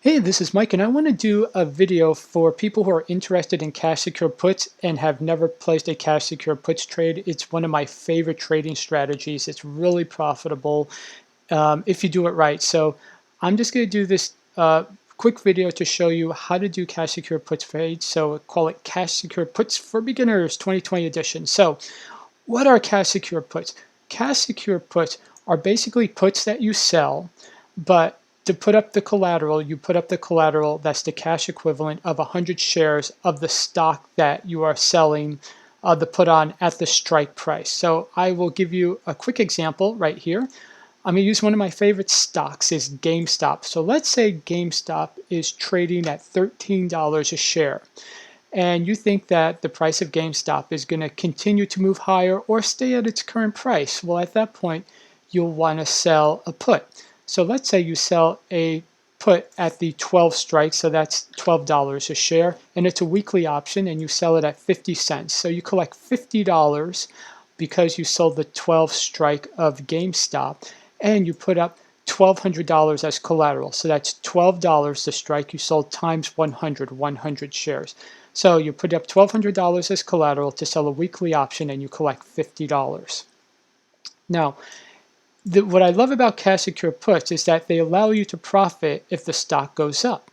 Hey, this is Mike, and I want to do a video for people who are interested in cash secure puts and have never placed a cash secure puts trade. It's one of my favorite trading strategies. It's really profitable if you do it right. So I'm just going to do this quick video to show you how to do cash secure puts trades. So call it Cash Secure Puts for Beginners 2020 edition. So what are cash secure puts? Cash secure puts are basically puts that you sell, but to put up the collateral, you put up the collateral that's the cash equivalent of 100 shares of the stock that you are selling the put on at the strike price. So I will give you a quick example right here. I'm going to use one of my favorite stocks is GameStop. So let's say GameStop is trading at $13 a share, and you think that the price of GameStop is going to continue to move higher or stay at its current price. Well, at that point, you'll want to sell a put. So let's say you sell a put at the 12 strike, so that's $12 a share, and it's a weekly option, and you sell it at 50 cents. So you collect $50 because you sold the 12 strike of GameStop, and you put up $1,200 as collateral. So that's $12 the strike you sold times 100 shares. So you put up $1,200 as collateral to sell a weekly option, and you collect $50. Now, what I love about cash secure puts is that they allow you to profit if the stock goes up.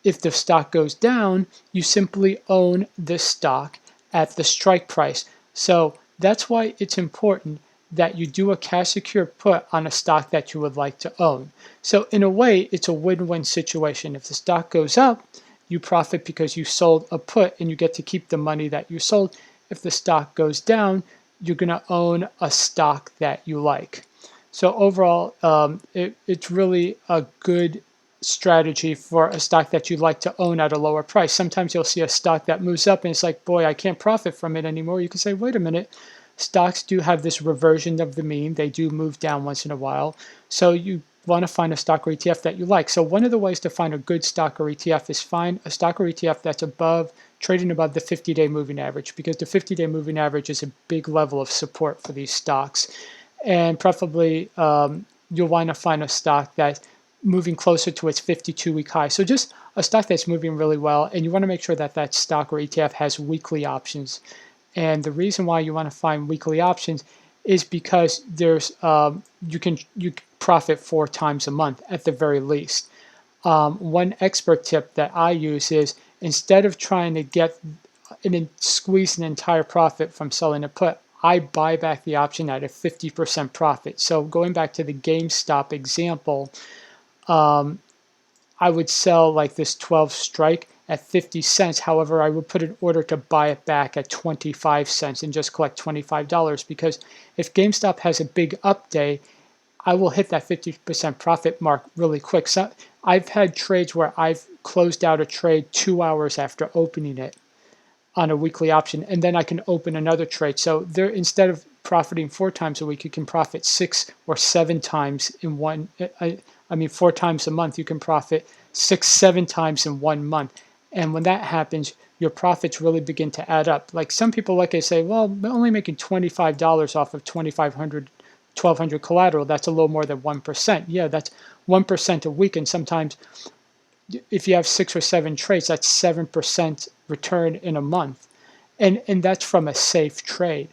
If the stock goes down, you simply own this stock at the strike price. So that's why it's important that you do a cash secure put on a stock that you would like to own. So in a way, it's a win-win situation. If the stock goes up, you profit because you sold a put and you get to keep the money that you sold. If the stock goes down, you're going to own a stock that you like. So overall, it's really a good strategy for a stock that you'd like to own at a lower price. Sometimes you'll see a stock that moves up and it's like, boy, I can't profit from it anymore. You can say, wait a minute, stocks do have this reversion of the mean. They do move down once in a while. So you want to find a stock or ETF that you like. So one of the ways to find a good stock or ETF is find a stock or ETF that's trading above the 50-day moving average, because the 50-day moving average is a big level of support for these stocks. And preferably, you'll want to find a stock that's moving closer to its 52-week high. So just a stock that's moving really well, and you want to make sure that that stock or ETF has weekly options. And the reason why you want to find weekly options is because there's you profit 4 times a month at the very least. One expert tip that I use is, instead of trying to get squeeze an entire profit from selling a put, I buy back the option at a 50% profit. So going back to the GameStop example, I would sell like this 12 strike at 50 cents. However, I would put an order to buy it back at 25 cents and just collect $25, because if GameStop has a big up day, I will hit that 50% profit mark really quick. So I've had trades where I've closed out a trade 2 hours after opening it on a weekly option, and then I can open another trade. So there, instead of profiting 4 times a week, you can profit 6 or 7 times in one. I mean, 4 times a month, you can profit 6, 7 times in 1 month. And when that happens, your profits really begin to add up. Like some people, like I say, well, they're only making $25 off of 2,500, 1,200 collateral. That's a little more than 1%. Yeah, that's 1% a week, and sometimes if you have 6 or 7 trades, that's 7% return in a month. And that's from a safe trade.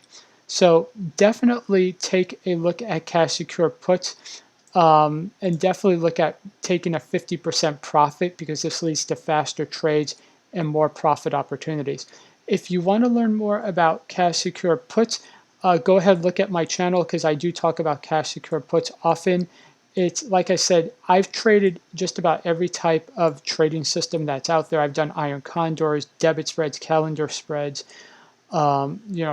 So definitely take a look at cash secure puts, and definitely look at taking a 50% profit, because this leads to faster trades and more profit opportunities. If you want to learn more about cash secure puts, go ahead and look at my channel, because I do talk about cash secure puts often. It's like I said, I've traded just about every type of trading system that's out there. I've done iron condors, debit spreads, calendar spreads,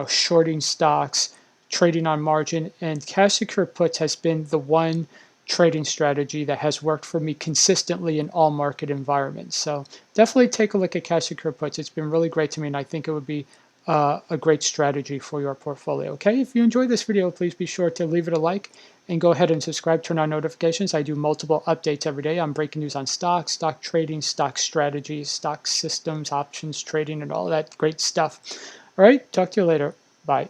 shorting stocks, trading on margin, and cash secure puts has been the one trading strategy that has worked for me consistently in all market environments. So definitely take a look at cash secure puts. It's been really great to me, and I think it would be a great strategy for your portfolio. Okay, if you enjoyed this video, please be sure to leave it a like and go ahead and subscribe, turn on notifications. I do multiple updates every day. I'm breaking news on stocks, stock trading, stock strategies, stock systems, options trading, and all that great stuff. All right, talk to you later. Bye.